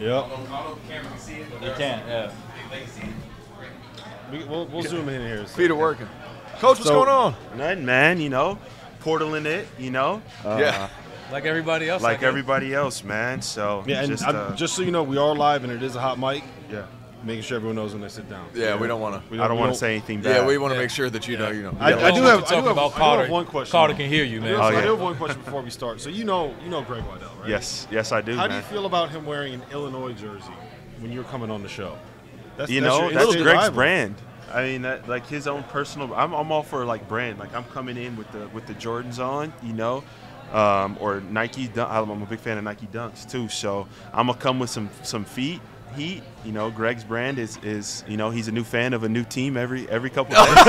Yep. Camera can see it. You can't, yeah. We'll zoom in here. Feet are working. Coach, what's going on? Nothing, man. You know, portaling it. You know. Yeah. Like everybody else. Like everybody else, man. So Yeah, and just so you know, we are live and it is a hot mic. yeah. Making sure everyone knows when they sit down. Yeah, we don't want to. I don't want to say anything bad. Yeah, we want to make sure that you know. I do have one question. Carter can hear you, man. I do have one question before we start. So you know Greg Waddell, right? Yes, I do. How man. do you feel about him wearing an Illinois jersey when you're coming on the show? That's your Greg's rival. brand. I mean, that, like his own personal. I'm all for like brand. Like I'm coming in with the Jordans on, you know, or Nike. I'm a big fan of Nike Dunks too. So I'm gonna come with some heat. You know, Greg's brand is you know, he's a new fan of a new team every couple of days.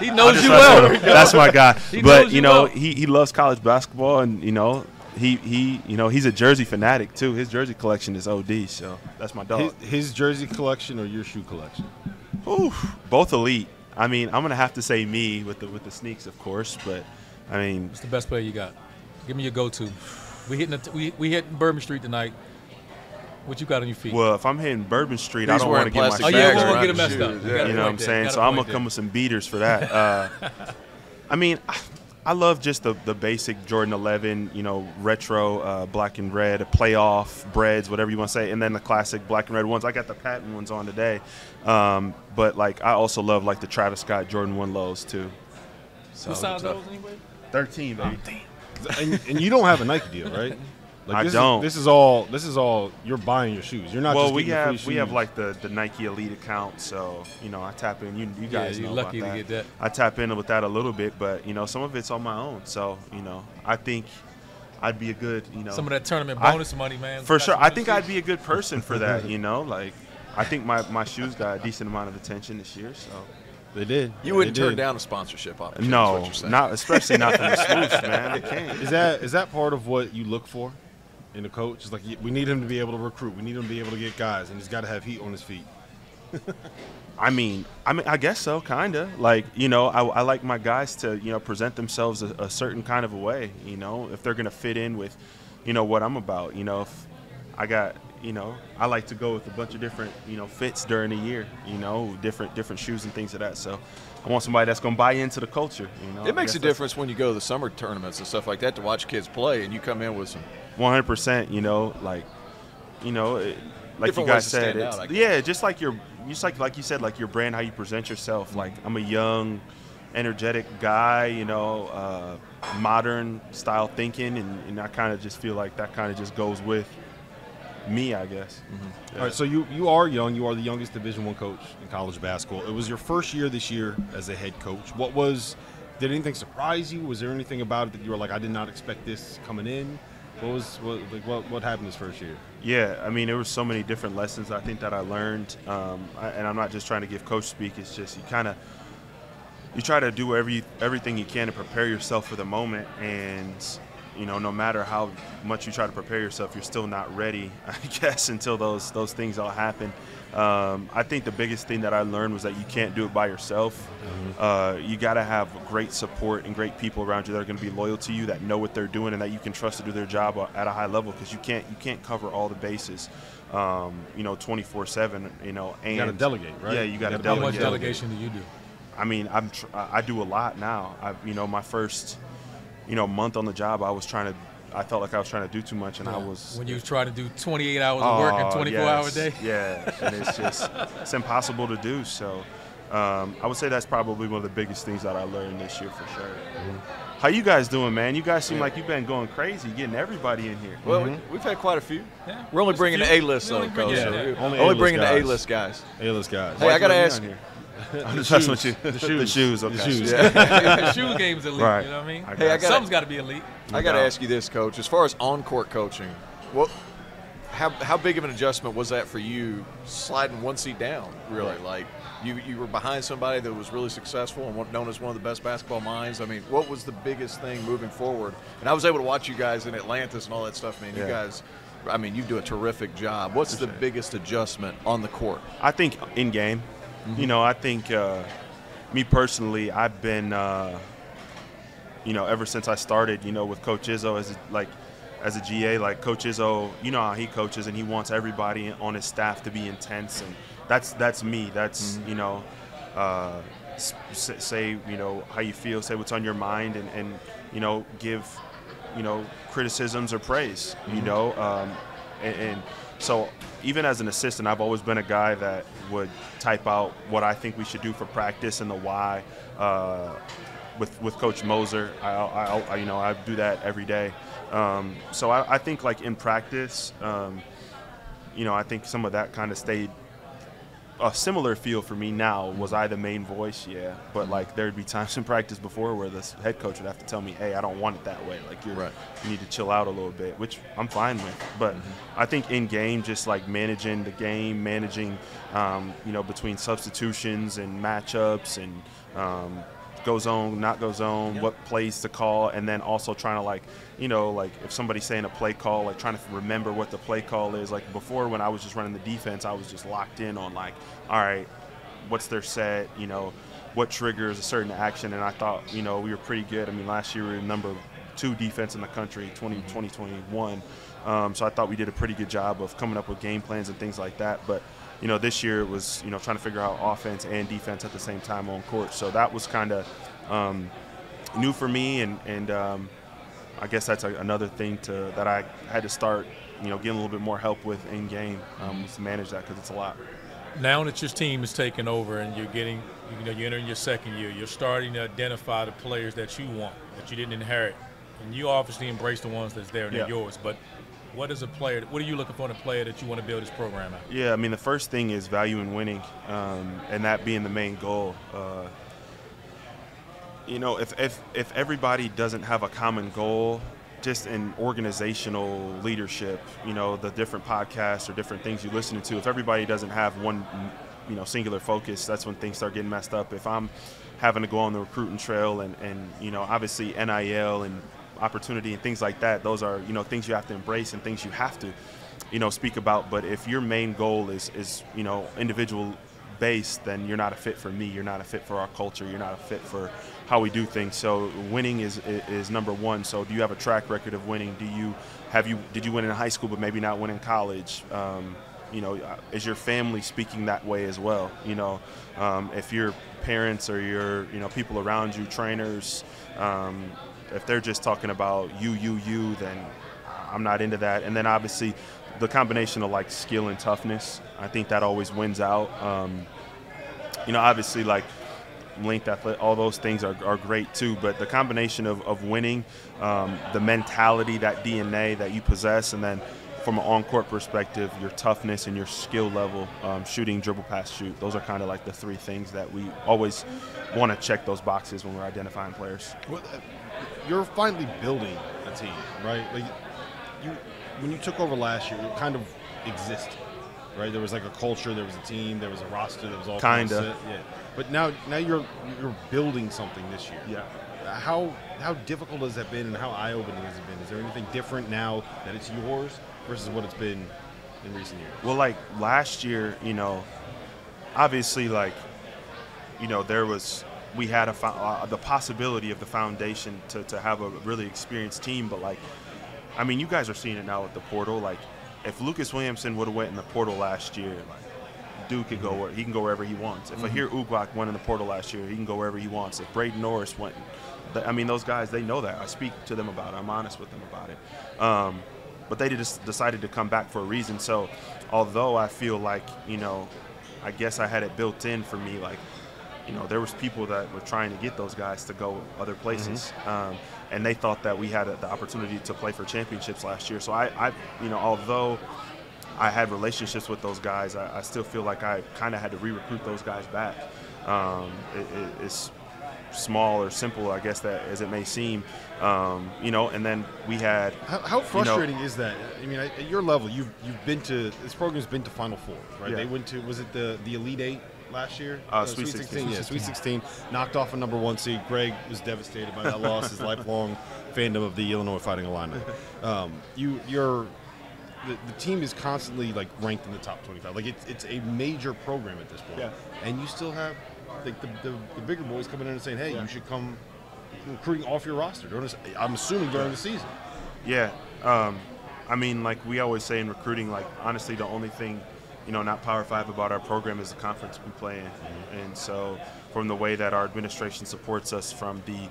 He knows you well. That's my guy. But you know, well. he loves college basketball, and you know, he you know, he's a jersey fanatic too. His jersey collection is OD. So that's my dog. His jersey collection or your shoe collection? Oof, both elite. I mean, I'm gonna have to say me with the sneaks, of course. But I mean, What's the best player you got? Give me your go-to. We hitting Bourbon Street tonight. What you got on your feet? well, if I'm hitting Bourbon Street, I He's don't want to wearing get my plastic Oh, shoes yeah, bags we wet. won't get around it messed the up. shoes, You yeah. got a You know what I'm point there. saying? Got a So I'm point gonna come with some beaters for that. I mean, I love just the basic Jordan 11, you know, retro black and red, playoff breads, whatever you want to say, and then the classic black and red ones. I got the patent ones on today, but like I also love like the Travis Scott Jordan 1 lows too. So What size those anyway? 13, baby. And you don't have a Nike deal, right? Like I this don't. This is all. You're buying your shoes. You're not. Well, just we getting have free we have shoes. like the Nike Elite account, so you know I tap in. You guys you're know lucky about to that. get that. I tap in with that a little bit, but you know some of it's on my own. So you know I think I'd be a good Some of that tournament bonus money, man. for Got sure. some I good think seats. I'd be a good person for that. You know, like I think my shoes got a decent amount of attention this year. So They did. You wouldn't They turn did. down a sponsorship opportunity. is no, what you're saying. not especially not from the swoosh, man. I can't. Is that part of what you look for in a coach? It's like we need him to be able to recruit. We need him to be able to get guys, and he's got to have heat on his feet. I mean, I guess so, kind of. Like, you know, I like my guys to, you know, present themselves a certain kind of a way, you know, if they're going to fit in with, you know, what I'm about. You know, if I got, you know, I like to go with a bunch of different, you know, fits during the year, you know, different shoes and things of that. So I want somebody that's going to buy into the culture, you know. It makes I a guess difference when you go to the summer tournaments and stuff like that to watch kids play, and you come in with some. 100%, you know, like you Different you ways guys to said, stand it's, out, I guess. yeah, just like like you said, like your brand, how you present yourself. Like I'm a young, energetic guy, you know, modern style thinking, and I kind of just feel like that kind of just goes with me, I guess. Mm-hmm. All right, so you are young. You are the youngest Division I coach in college basketball. It was your first year this year as a head coach. Did anything surprise you? Was there anything about it that you were like, I did not expect this coming in? What happened this first year? Yeah, I mean, there were so many different lessons I think that I learned, and I'm not just trying to give coach speak. It's just you try to do everything you can to prepare yourself for the moment, and you know, no matter how much you try to prepare yourself, you're still not ready, I guess, until those things all happen. I think the biggest thing that I learned was that you can't do it by yourself. You got to have great support and great people around you that are going to be loyal to you, that know what they're doing, and that you can trust to do their job at a high level, because you can't cover all the bases, you know, 24/7. You know, and You got to delegate, right? Yeah, you got to How delegate. much delegation do you do? I mean, I do a lot now. You know, my first, you know, month on the job, I felt like I was trying to do too much, and I was. When you was trying to do 28 hours of work and 24-hour yes, day. Yeah, and it's impossible to do. So I would say that's probably one of the biggest things that I learned this year for sure. How you guys doing, man? You guys seem like you've been going crazy, getting everybody in here. Well, we've had quite a few. Yeah. We're only Just a bringing the few. A-list, We only though, bring- Coach. yeah, so yeah. we're Only Only A-list bringing guys. the A-list guys. A-list guys. Hey, I got to Why'd you ask bring you. me on here? That's what you. The shoes. Okay. The shoes. The shoe game's elite, Right. you know what I mean? I Hey, I got Something's got to be elite. I got to doubt. ask you this, Coach. As far as on-court coaching, how big of an adjustment was that for you, sliding one seat down? Really, like you were behind somebody that was really successful and known as one of the best basketball minds. I mean, what was the biggest thing moving forward? And I was able to watch you guys in Atlantis and all that stuff. Man, you Yeah. guys, I mean, you do a terrific job. What's the biggest adjustment on the court? I think in game, you know, I think me personally, I've been, you know, ever since I started, you know, with Coach Izzo, as like as a GA, like Coach Izzo, you know how he coaches, and he wants everybody on his staff to be intense, and that's me. That's you know, say you know how you feel, say what's on your mind, and you know give you know criticisms or praise. You know, and so even as an assistant, I've always been a guy that would type out what I think we should do for practice and the why. With Coach Moser, I you know I do that every day. So I think like in practice, you know, I think some of that kind of stayed a similar feel for me now. Was I the main voice? Yeah. But like there'd be times in practice before where the head coach would have to tell me, hey, I don't want it that way. Like you need to chill out a little bit, which I'm fine with. But I think in game, just like managing the game, managing, you know, between substitutions and matchups and go zone, not go zone, what plays to call, and then also trying to like, you know, like if somebody's saying a play call, like trying to remember what the play call is. Like before when I was just running the defense, I was just locked in on like, all right, what's their set, you know, what triggers a certain action, and I thought, you know, we were pretty good. I mean, last year we were number 2 defense in the country, 2021. So I thought we did a pretty good job of coming up with game plans and things like that. But you know, this year it was, you know, trying to figure out offense and defense at the same time on court. So that was kind of new for me, and I guess that's another thing that I had to start, you know, getting a little bit more help with in game to manage that, because it's a lot. Now that your team is taking over and you're getting, you know, you're entering your second year, you're starting to identify the players that you want, that you didn't inherit, and you obviously embrace the ones that's there and they're yours. But what is a player? What are you looking for in a player that you want to build this program out? Yeah, I mean, the first thing is value in winning, and that being the main goal. You know, if everybody doesn't have a common goal, just in organizational leadership, you know, the different podcasts or different things you listen to, if everybody doesn't have one, you know, singular focus, that's when things start getting messed up. If I'm having to go on the recruiting trail and you know, obviously NIL and opportunity and things like that, those are, you know, things you have to embrace and things you have to, you know, speak about. But if your main goal is you know, individual based, then you're not a fit for me, you're not a fit for our culture, you're not a fit for how we do things. So winning is number one. So do you have a track record of winning? Did you win in high school but maybe not win in college? You know, is your family speaking that way as well? You know, if your parents or your, you know, people around you, trainers, if they're just talking about you, then I'm not into that. And then obviously the combination of like skill and toughness, I think that always wins out. You know, obviously like length, all those things are great too, but the combination of winning, the mentality, that DNA that you possess, and then from an on-court perspective, your toughness and your skill level, shooting, dribble, pass, shoot, those are kind of like the 3 things that we always want to check those boxes when we're identifying players. Well, you're finally building a team, right? Like when you took over last year, you kind of existed, right? There was like a culture, there was a team, there was a roster, there was all kinds of, yeah. But now you're building something this year. Yeah. How difficult has that been, and how eye-opening has it been? Is there anything different now that it's yours versus what it's been in recent years? Well, like last year, you know, obviously, like, you know, we had the possibility of the foundation to have a really experienced team, but like, I mean, you guys are seeing it now with the portal. Like, if Lucas Williamson would have went in the portal last year, like, dude could go he can go wherever he wants. If Ahir Uglak went in the portal last year, he can go wherever he wants. If Braden Norris went, I mean, those guys, they know that. I speak to them about it. I'm honest with them about it. But they just decided to come back for a reason. So, although I feel like, you know, I guess I had it built in for me, like, you know, there was people that were trying to get those guys to go other places, and they thought that we had the opportunity to play for championships last year. So I you know, although I had relationships with those guys, I still feel like I kind of had to re-recruit those guys back. It's small or simple, I guess, that as it may seem, you know. And then we had how frustrating is that? I mean, at your level, you've been to, this program's been to Final Four, right? Yeah. They went to, was it the Elite Eight last year? Sweet 16. Yeah, Sweet 16. Knocked off a number 1 seed. Greg was devastated by that loss. His lifelong fandom of the Illinois Fighting Illini. The team is constantly like ranked in the top 25. Like it's a major program at this point. Yeah. And you still have like the bigger boys coming in and saying, hey, you should come recruiting off your roster. I'm assuming during the season. Yeah, I mean, like we always say in recruiting, like honestly, the only thing, not Power 5 about our program is the conference we play in. And so from the way that our administration supports us, from the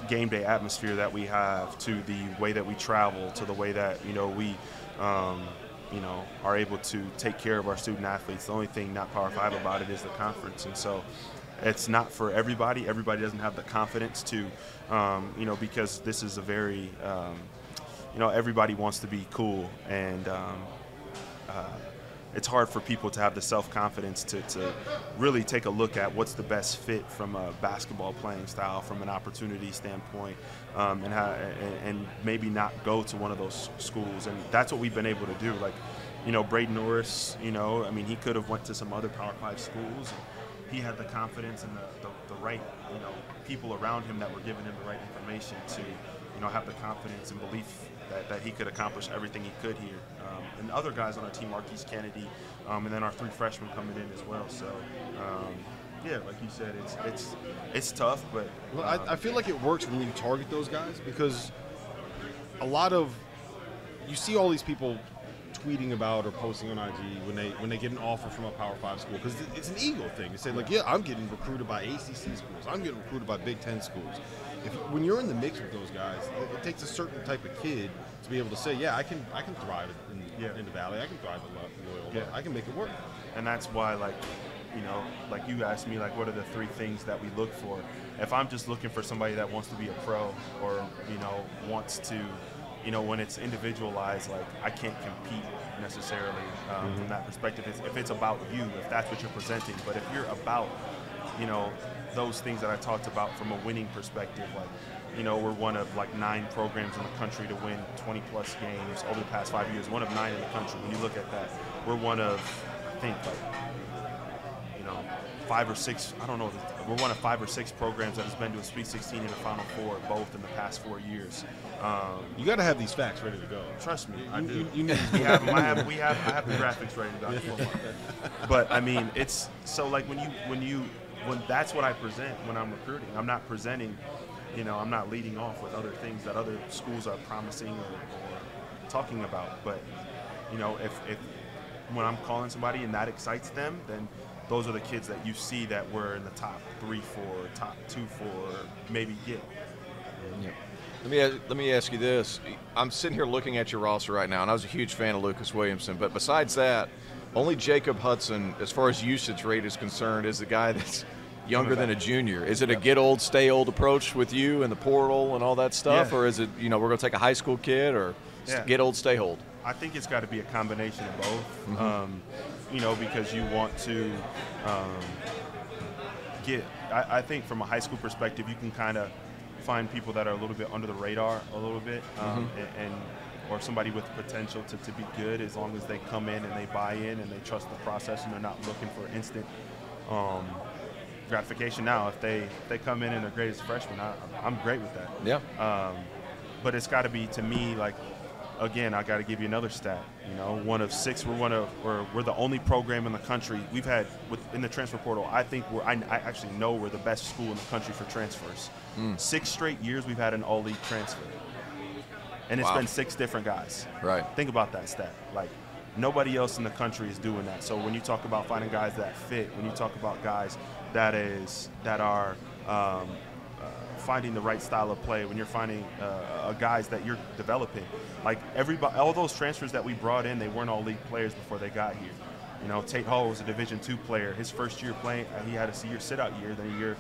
game day atmosphere that we have, to the way that we travel, to the way that, we are able to take care of our student athletes, the only thing not Power 5 about it is the conference. And so it's not for everybody. Everybody doesn't have the confidence to, because this is a very, everybody wants to be cool, and it's hard for people to have the self-confidence to really take a look at what's the best fit from a basketball playing style, from an opportunity standpoint, and maybe not go to one of those schools. And that's what we've been able to do. Like, Braden Norris, he could have went to some other Power 5 schools. He had the confidence and the right, people around him that were giving him the right information to, have the confidence and belief that he could accomplish everything he could here. And other guys on our team, Marquise Kennedy, and then our 3 freshmen coming in as well. So, yeah, like you said, it's tough, but I feel like it works when you target those guys, because you see all these people tweeting about or posting on IG when they get an offer from a Power 5 school, because it's an ego thing. They say, like, yeah, I'm getting recruited by ACC schools, I'm getting recruited by Big Ten schools. When you're in the mix with those guys, it takes a certain type of kid to be able to say, yeah, I can thrive in the Valley, I can thrive at Loyola, I can make it work. And that's why, like you asked me, like, what are the 3 things that we look for? If I'm just looking for somebody that wants to be a pro, or wants to, when it's individualized, like, I can't compete necessarily from that perspective. If it's about you, if that's what you're presenting. But if you're about, those things that I talked about from a winning perspective, like, we're one of like 9 programs in the country to win 20-plus games over the past 5 years, one of 9 in the country. When you look at that, we're one of, I think, like, 5 or 6, I don't know, we're one of 5 or 6 programs that has been to a Sweet 16 and a Final Four both in the past 4 years. You got to have these facts ready to go. Trust me, I do. You need we have them. I have the graphics ready to go. But I mean, it's so, like, when that's what I present when I'm recruiting. I'm not presenting, I'm not leading off with other things that other schools are promising or talking about. But, if when I'm calling somebody and that excites them, then those are the kids that you see that were in the top 3 for, top 2 for, maybe get. Yeah. Let me ask you this. I'm sitting here looking at your roster right now, and I was a huge fan of Lucas Williamson. But besides that, only Jacob Hudson, as far as usage rate is concerned, is the guy that's younger than a junior. Is it a get old, stay old approach with you and the portal and all that stuff? Yeah. Or is it, we're going to take a high school kid, or get old, stay old? I think it's got to be a combination of both. Because you want to I think from a high school perspective, you can kind of find people that are a little bit under the radar a little bit, or somebody with potential to be good, as long as they come in and they buy in and they trust the process and they're not looking for instant gratification. Now, if they come in and they're great as freshmen, I'm great with that. Yeah. But it's got to be, to me, like, again, I got to give you another stat. One of 6. We're the only program in the country we've had in the transfer portal. I think I actually know we're the best school in the country for transfers. 6 straight years we've had an all-league transfer, and it's been 6 different guys. Right. Think about that stat. Like, nobody else in the country is doing that. So when you talk about finding guys that fit, when you talk about guys that are finding the right style of play, when you're finding guys that you're developing, like all those transfers that we brought in, they weren't all league players before they got here. Tate Hall was a Division II player. His first year playing, he had a sit-out year. Then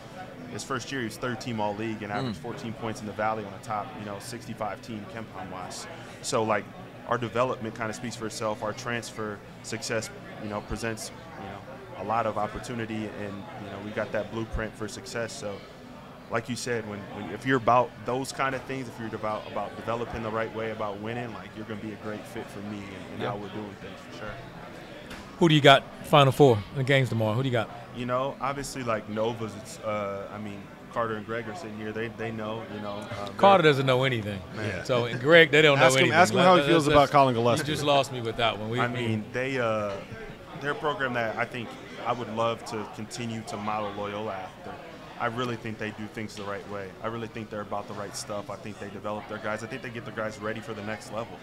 his first year, he was 3rd team all league and averaged 14 points in the Valley on a top 65 team KenPom wise. So, like, our development kind of speaks for itself. Our transfer success, presents a lot of opportunity, and we got that blueprint for success. So, like you said, if you're about those kind of things, if you're about developing the right way, about winning, like, you're going to be a great fit for me and how we're doing things, for sure. Who do you got Final Four in the games tomorrow? Who do you got? Obviously, like, Nova's, it's, Carter and Greg are sitting here. They know, Carter doesn't know anything. Yeah. So, and Greg, they don't know anything. Ask him how he feels about Colin Gillespie. You just lost me with that one. They're a program that I think I would love to continue to model Loyola after. I really think they do things the right way. I really think they're about the right stuff. I think they develop their guys. I think they get their guys ready for the next level.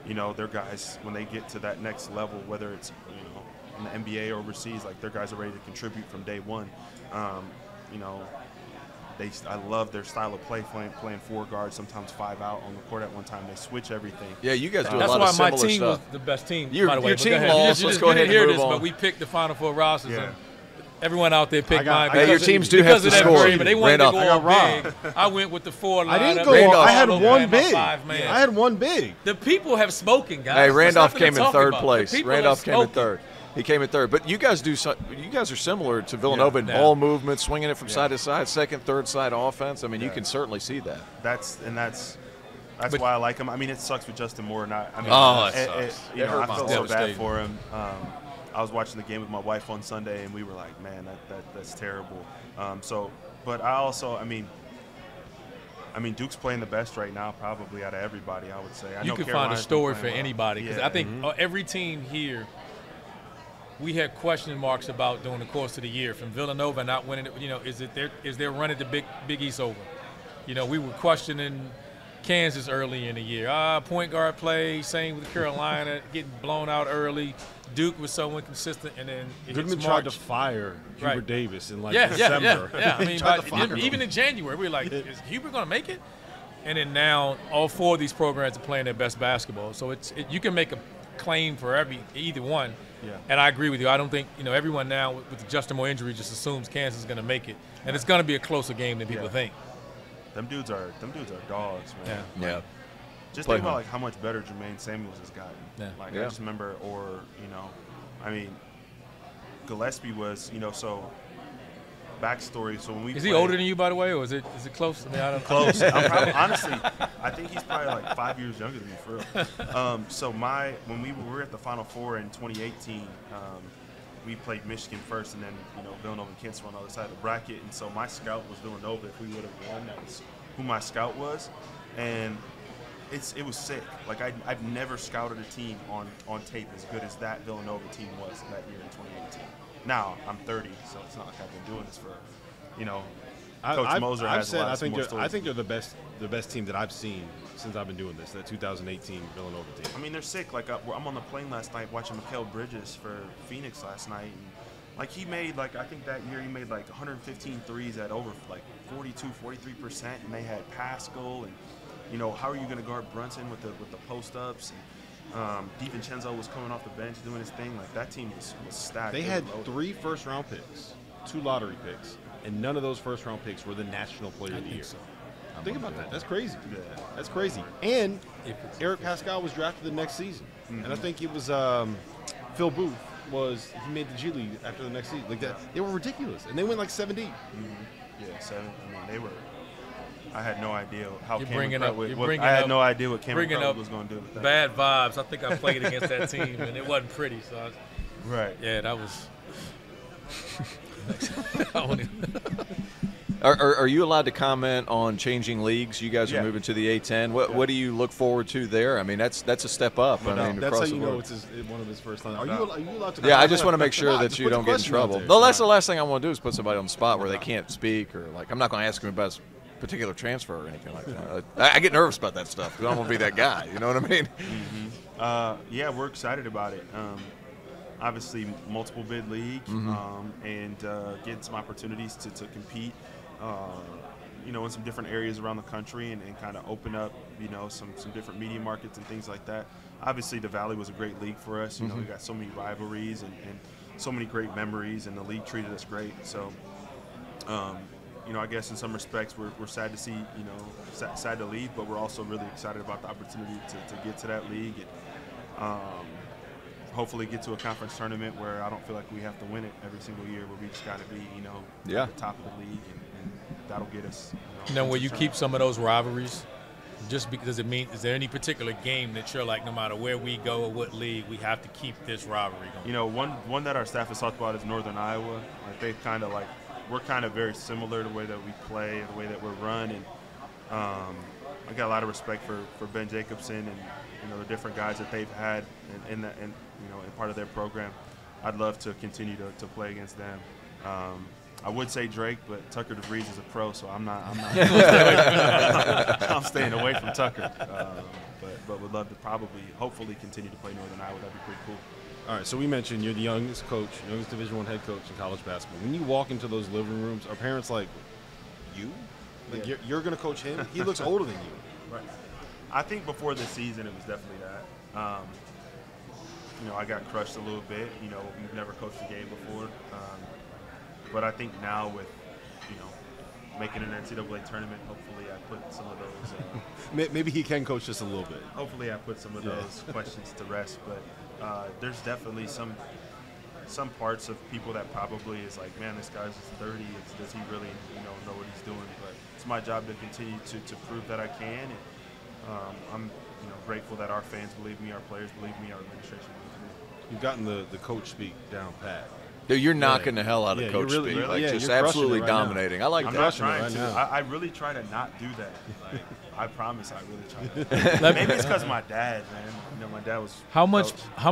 You know, their guys, when they get to that next level, whether it's, you know, in the NBA or overseas, like their guys are ready to contribute from day one. You know, I love their style of play, playing 4 guards, sometimes 5 out on the court at one time. They switch everything. Yeah, you guys do a That's lot why of my similar team stuff. was the best team, Your by the way. your But team go ahead. lost. Let's go ahead and hear move this, on. but we picked the Final Four rosters. Yeah. And everyone out there picked mine. Hey, your because teams of- do have because to of that score. three, but they wanted Randolph. to I go got all big. I went with the 4 lineup. I didn't go. Randolph. I had all over one my big. 5-man. I had one big. The people have spoken, guys. Hey, There's Randolph nothing to came in talk third about. place. The people Randolph have came in spoken. third. He came in third. But you guys are similar to Villanova in Yeah. ball movement, swinging it from Yeah. side to side, second, third side offense. I mean, you can certainly see that. That's But- why I like him. I mean, it sucks with Justin Moore. I mean, Oh, it sucks. you It know, hurt I my feel so feelings. bad for him. I was watching the game with my wife on Sunday, and we were like, man, that's terrible. But I also, I mean, Duke's playing the best right now, probably out of everybody. I would say. I You know could find a Carolina's been story for playing well. anybody because Yeah. I think every team here, we had question marks about during the course of the year from Villanova not winning it. You know, is their run at the Big East over? You know, we were questioning Kansas early in the year. Point guard play, same with Carolina, getting blown out early. Duke was so inconsistent, and then it Goodman hits tried to March. fire Hubert Right. Davis in like Yeah. December. I He mean, tried to fire him. even in January, we were like, is Hubert going to make it? And then now all 4 of these programs are playing their best basketball. So you can make a claim for either one. Yeah. And I agree with you. I don't think, everyone now with the Justin Moore injury just assumes Kansas is going to make it. And it's going to be a closer game than people Yeah. think. Them dudes are dogs, man. Yeah. Yeah. Just Play think about hard. like how much better Jermaine Samuels has gotten. Yeah. Like Yeah. I just remember, I mean, Gillespie was, so backstory. So when we Is he played- older than you, by the way, or is it close? I mean, I don't Close. I'm probably, honestly, I think he's probably like 5 years younger than me, for real. So when we were at the Final Four in 2018, we played Michigan first, and then Villanova and Kansas were on the other side of the bracket. And so my scout was Villanova. If we would have won, that was who my scout was, and it was sick. Like I've never scouted a team on tape as good as that Villanova team was that year in 2018. Now I'm 30, so it's not like I've been doing this for, Coach Moser I've has said a lot I of think more they're, stories. I think they're the best team that I've seen since I've been doing this. That 2018 Villanova team. I mean, they're sick. Like I'm on the plane last night watching Mikal Bridges for Phoenix last night, and like he made I think that year he made like 115 threes at over like 43%, and they had Pascal, and how are you going to guard Brunson with the post ups? And DiVincenzo was coming off the bench doing his thing. Like that team was stacked. They were had loaded. 3 first-round picks, 2 lottery picks, and none of those first-round picks were the National Player of the Year. Think about that. That's crazy. Yeah. That's crazy. And If it's- Eric Pascal was drafted the next season, and I think it was Phil Booth he made the G League after the next season. Like that, they were ridiculous, and they went like 7 deep. Yeah, 7. I mean, they were. I had no idea how You're Cameron bringing up- Crutwood- you're what- bringing I had up- no idea what Cameron bringing Crutwood up was going to do with that. Bad vibes. I think I played against that team, and it wasn't pretty. So, Right. yeah, that was. I won't even- Are you allowed to comment on changing leagues? You guys are Yeah. moving to the A10. What do you look forward to there? I mean, that's a step up. I mean, That's across how the you know board. it's one of his first times. Are No. you allowed to? Yeah, I just want to make sure Nah, that just you put the don't get in question out trouble. there. No, that's the last thing I want to do is put somebody on the spot where they can't speak or I'm not going to ask them about a particular transfer or anything like that. I get nervous about that stuff because I don't want to be that guy. You know what I mean? Yeah, we're excited about it. Obviously, multiple bid league, and getting some opportunities to compete, in some different areas around the country and kind of open up, some different media markets and things like that. Obviously, the Valley was a great league for us. We got so many rivalries and so many great memories, and the league treated us great. So, I guess in some respects, we're sad to see, sad to leave, but we're also really excited about the opportunity to get to that league and hopefully get to a conference tournament where I don't feel like we have to win it every single year, where we just got to be, Yeah. at the top of the league, and that'll get us. Now, will into you the keep some of those rivalries? Just because does it mean, is there any particular game that you're like, no matter where we go or what league, we have to keep this rivalry going? One that our staff has talked about is Northern Iowa. Like they kind of we're kind of very similar to the way that we play, the way that we're run, and I got a lot of respect for Ben Jacobson and the different guys that they've had in part of their program. I'd love to continue to play against them. I would say Drake, but Tucker DeVries is a pro, so I'm not. I'm staying away from Tucker. But would love to hopefully continue to play Northern Iowa. That'd be pretty cool. All right, so we mentioned you're the youngest coach, youngest Division I head coach in college basketball. When you walk into those living rooms, are parents like, you? Like you're going to coach him? He looks older than you. Right. I think before this season, it was definitely that. I got crushed a little bit. We've never coached a game before. But I think now with, making an NCAA tournament, hopefully I put some of those. Maybe he can coach just a little bit. Hopefully I put some of those questions to rest. But there's definitely some parts of people that probably is like, man, this guy's 30. Does he really, know what he's doing? But it's my job to continue to prove that I can. And I'm, grateful that our fans believe me, our players believe me, our administration believes me. You've gotten the coach speak down pat. Dude, you're knocking the hell out of coach speak. Really, like, just you're absolutely right dominating. Now. I like I'm that. not trying right to. now. I really try to not do that. Like, I promise I really try to. Maybe it's because my dad, man. My dad was How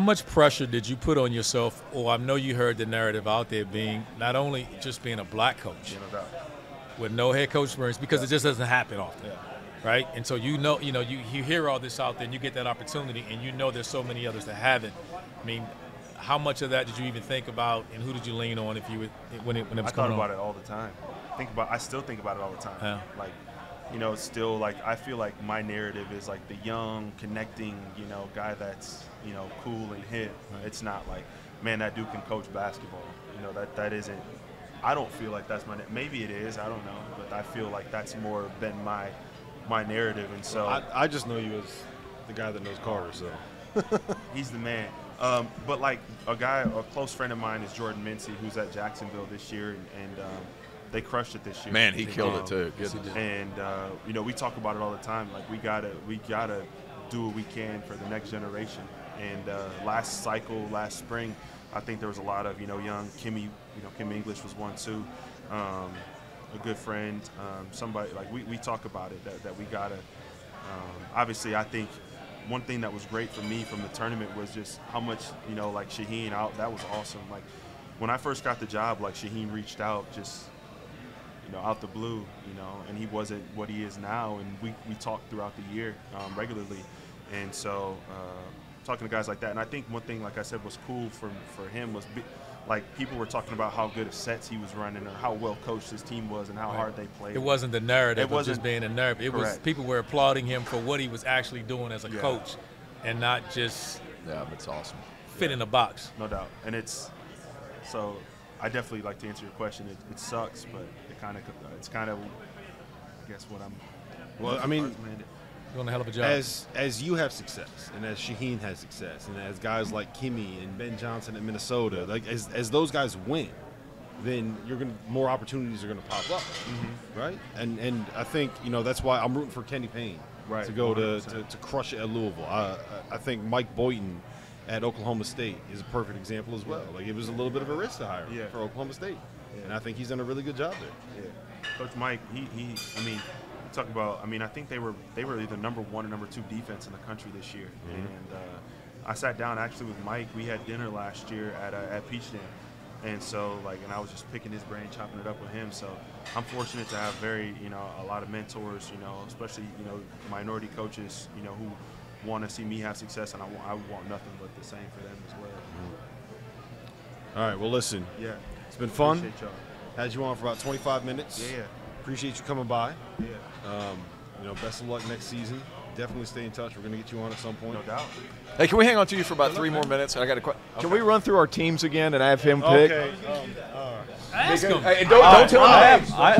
much pressure did you put on yourself? Or I know you heard the narrative out there being not only just being a black coach with no head coach experience, because it just doesn't happen often. Yeah. Right? And so you hear all this out there and you get that opportunity, and there's so many others that haven't. I mean, how much of that did you even think about, and who did you lean on when it was I thought coming about on? it all the time. I still think about it all the time. Yeah. Like, it's still like I feel like my narrative is like the young, connecting, guy that's cool and hip. Right. It's not like, man, that dude can coach basketball. That isn't. I don't feel like that's maybe it is. I don't know, but I feel like that's more been my narrative, and so I just know you as the guy that knows Carter, so he's the man. But like a close friend of mine is Jordan Mincy, who's at Jacksonville this year, and they crushed it this year. Man, he killed it too. Good. And we talk about it all the time. Like we gotta do what we can for the next generation. And last spring, I think there was a lot of young Kimmy. Kim English was one too. A good friend, somebody like we talk about it that we gotta. Obviously, I think one thing that was great for me from the tournament was just how much like Shaheen out. That was awesome. Like when I first got the job, like Shaheen reached out just out the blue, and he wasn't what he is now. And we talked throughout the year regularly, and so talking to guys like that. And I think one thing, like I said, was cool for him was. Like people were talking about how good of sets he was running, or how well coached his team was, and how hard they played. It wasn't the narrative of just being a narrative. It correct. was people were applauding him for what he was actually doing as a coach, and not just it's awesome. fit in a box. No doubt. And so I definitely like to answer your question. It sucks, but it's kind of I guess what I'm. Well, I mean. Doing a hell of a job. As you have success, and as Shaheen has success, and as guys like Kimmy and Ben Johnson in Minnesota, like as those guys win, then more opportunities are gonna pop up, right? And I think that's why I'm rooting for Kenny Payne to go to crush it at Louisville. I think Mike Boynton at Oklahoma State is a perfect example as well. Like it was a little bit of a risk to hire him for Oklahoma State, and I think he's done a really good job there. Yeah, Coach Mike, talk about. I think they were either number 1 or number 2 defense in the country this year. And I sat down actually with Mike. We had dinner last year at Peach Jam, and so and I was just picking his brain, chopping it up with him. So I'm fortunate to have a lot of mentors, especially minority coaches, who want to see me have success, and I want nothing but the same for them as well. All right. Well, listen. Yeah, it's been fun. Appreciate y'all. Had you on for about 25 minutes. Yeah. Appreciate you coming by. Yeah. Best of luck next season. Definitely stay in touch. We're going to get you on at some point. No doubt. Hey, can we hang on to you for about 3 more minutes? I got a question. Can we run through our teams again and have him pick? Okay. Ask him. Hey, don't tell him names. No,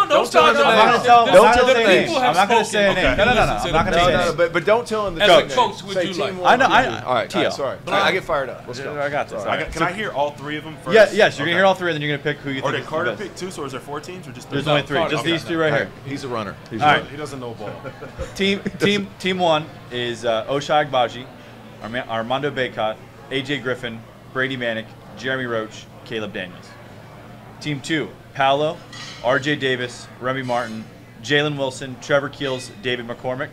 don't tell him talk names. about Don't tell the him names. people have I'm not going to spoken. say a name. No. I'm not going to say a name. But don't tell him the As a team coach, name. would you Say like? team I know. one, two. All right, Tio. sorry. I get fired up. Let's go. I got this. All right. Can I hear all 3 of them first? Yes, you're going to hear all 3, and then you're going to pick who you Or think did is Carter the best. pick 2? So is there 4 teams or just 3? There's only 3. Just these 2 right here. He's a runner. All right. He doesn't know ball. Team 1 is Oshai Agbaji, Armando Baycott, AJ Griffin, Brady Manick, Jeremy Roach, Caleb Daniels. Team 2, Paolo, RJ Davis, Remy Martin, Jalen Wilson, Trevor Keels, David McCormick.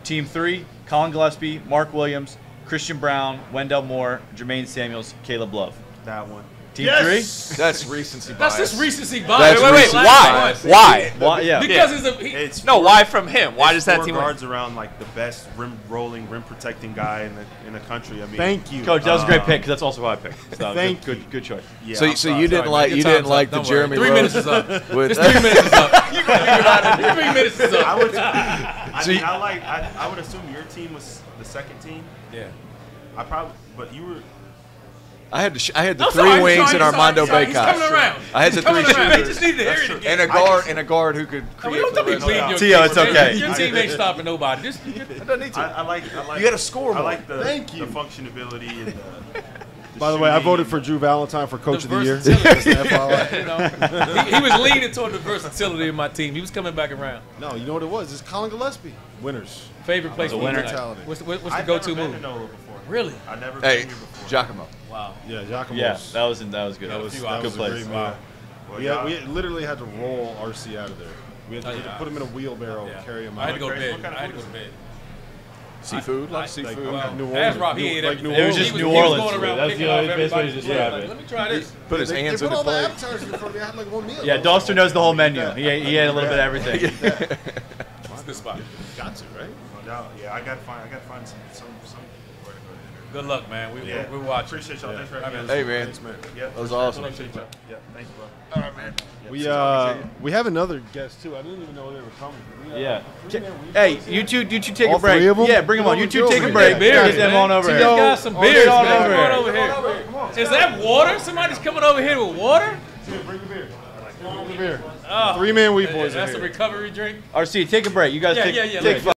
Team 3, Colin Gillespie, Mark Williams, Christian Brown, Wendell Moore, Jermaine Samuels, Caleb Love. That one. Team Yes! That's recency bias. That's just recency bias. That's Wait, recency why? bias. Why? three. Why? Yeah. Because Yeah. it's It's No, four- why from him? Why does it's that four team guards around like the best rim rolling, rim protecting guy in the country. I mean, Thank you. Coach, that was a great pick because that's also who I picked. So Thank good choice. Yeah, So, I'm so sorry. you didn't like Your you time's didn't like up. the Don't worry. Jeremy 3 Roach minutes is up. with- This 3 minutes is up. You can figure it out. 3 minutes is up. I would, I, So mean, you- I would assume your team was the second team. Yeah. But you were. I had the I'm three sorry, wings sorry, and Armando sorry, he's Baycott. coming around. I had He's the three coming around. He shooters just needed to hear it again. and a guard who could We create don't for tell the me rest bleeding of your Tio, team, it's man. okay. Your team ain't stopping nobody. Just I like. You gotta score I more. like the Thank you. the functionability and the By the way, I shooting. voted for Drew Valentine for Coach of the Year. versatility. Just FYI. You know, he was leaning toward the versatility of my team. He was coming back around. No, you know what it was? It's Colin Gillespie. Winners. Favorite place The for you winner. tonight? Mentality. What's the I've go-to never move? been to NOLA before. Really? I never Hey, been here before. Giacomo. Wow. Yeah, Giacomo. Yeah, that was good. That was, few that hours. was Good a place. great Wow. move. Well, We literally had to roll RC out of there. We had to Yeah. put him in a wheelbarrow, Yeah. carry him I had out. to go to Crazy. bed. What kind of I had to food go to is bed. Seafood, like Like, seafood. I'm New Ask Orleans. Rob. He ate Like everything. New It was Orleans. just He New he was Orleans going food. around That's picking the off only best way to everybody's describe plate. it. Let me try this. Put his hands They in put the all the plate. appetizers in front of me. I had like one meal. Yeah, Doster knows the whole menu. He ate a little bit of everything. It's a good spot. Got to, right? Yeah, I gotta find some where to go to dinner. Good luck, man. We're watching. Appreciate y'all. Thanks for I having mean, me. Hey man, Thanks, man. Yeah, that was awesome. Appreciate y'all. Yeah, thanks, bro. All right, man. We have another guest too. I didn't even know they were coming. Yeah. Hey, you two take All a break. three of them? Yeah, bring them on. You two take a Get break. over here. Get them on over You here. got some Oh, beers, get on man. over Come on here. over here. Is that water? Somebody's coming over here with water? Bring the beer. Bring the beer. Oh, 3-man Wheat Boys. that's are a here. recovery drink. RC, take a break. You guys Yeah, take yeah, yeah, take yeah.